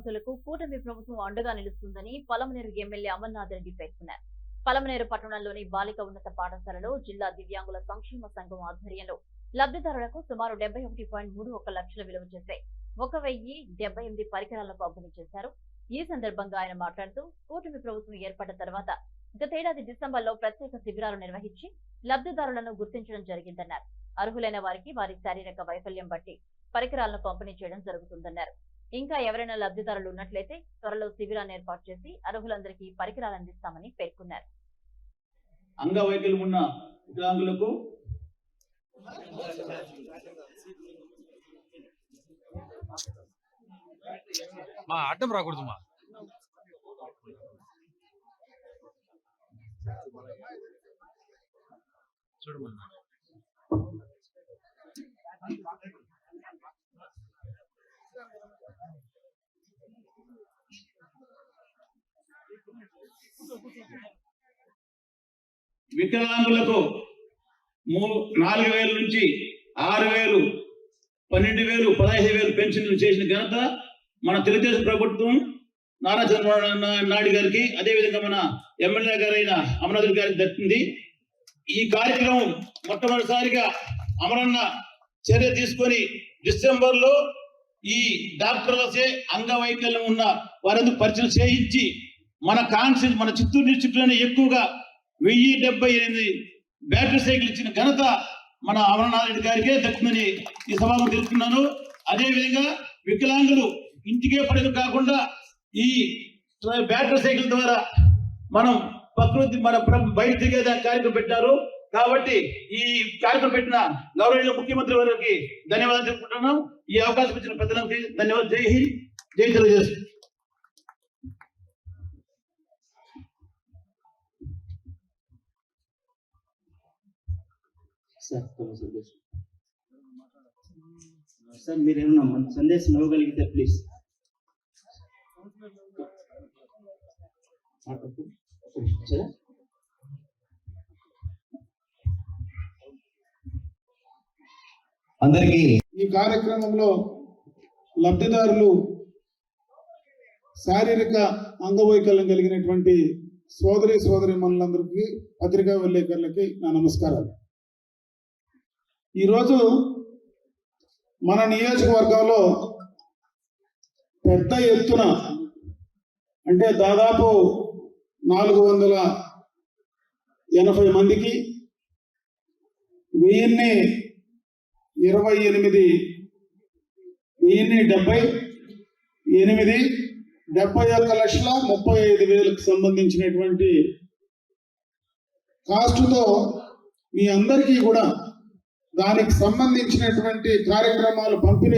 విద్యావంతులకు కూటమి ప్రభుత్వం అండగా నిలుస్తుందని పలమనేరు ఎమ్మెల్యే అమర్నాథ్ రెడ్డి పేర్కొన్నారు. పలమనేరు పట్టణంలోని బాలిక ఉన్నత పాఠశాలలో జిల్లా దివ్యాంగుల సంక్షేమ సంఘం ఆధ్వర్యంలో లబ్ధిదారులకు సుమారు 71.31 లక్షల విలువ చేసే 1078 పరికరాలను పంపిణీ చేశారు. ఈ సందర్భంగా ఆయన మాట్లాడుతూ కూటమి ప్రభుత్వం ఏర్పడ్డ తర్వాత గతేడాది డిసెంబర్లో ప్రత్యేక శిబిరాలు నిర్వహించి లబ్ధిదారులను గుర్తించడం జరిగిందన్నారు. అర్హులైన వారికి వారి శారీరక వైఫల్యం బట్టి పరికరాలను పంపిణీ చేయడం జరుగుతుందన్నారు. ఇంకా ఎవరైనా లబ్ధిదారులు ఉన్నట్లయితే త్వరలో శిబిరాన్ని ఏర్పాటు చేసి అర్హులందరికీ పరికరాలు అందిస్తామని పేర్కొన్నారు. అంగవైకల్యం ఉన్న వికలాంగులకు మా అడ్డం రాకూడదు మా చూడమన్నా వికలాంగులకు 4,000 నుంచి 6,000, 12,000, 15,000 పెన్షన్లు చేసిన ఘనత మన తెలుగుదేశం ప్రభుత్వం నారా చంద్రబాబు నాయుడు గారికి, అదేవిధంగా మన ఎమ్మెల్యే గారైన అమర్నాథ్ గారికి దక్కింది. ఈ కార్యక్రమం మొట్టమొదటిసారిగా అమరన్న చర్య తీసుకొని డిసెంబర్లో ఈ డాక్టర్లసే అంగవైకల్యం ఉన్న వారందరూ పరీక్షలు చేయించి మన కాన్స్టిట్యూన్సీ మన చిత్తూరు డిస్ట్రిక్ట్లోనే ఎక్కువగా 1078 బ్యాటరీ సైకిల్ ఇచ్చిన ఘనత మన అమర్నాథ్ రెడ్డి గారికే దక్కుతుందని ఈ సభకు తెలుపుతున్నాను. అదేవిధంగా వికలాంగులు ఇంటికే పడక కాకుండా ఈ బ్యాటరీ సైకిల్ ద్వారా మనం ప్రకృతి మన బయట తిరిగే కార్యక్రమం పెట్టారు. కాబట్టి ఈ కార్యక్రమం పెట్టిన గౌరవనీయ ముఖ్యమంత్రి వారికి ధన్యవాదాలు తెలుపుకుంటున్నాం. ఈ అవకాశం ఇచ్చిన పెద్దలకి ధన్యవాదాలు. జై హింద్, జై తెలుగుదేశం. సార్ మీరేమన్నా సందేశం ఇవ్వగలిగితే ప్లీజ్. అందరికీ ఈ కార్యక్రమంలో లబ్ధిదారులు శారీరక అంగవైకల్యం కలిగినటువంటి సోదరీమణులందరికీ, పత్రికా విలేకరులకి నా నమస్కారాలు. ఈరోజు మన నియోజకవర్గంలో పెద్ద ఎత్తున అంటే దాదాపు 480 మందికి 71,35,000 సంబంధించినటువంటి కాస్టుతో మీ అందరికీ కూడా దానికి సంబంధించినటువంటి కార్యక్రమాలు పంపిణీ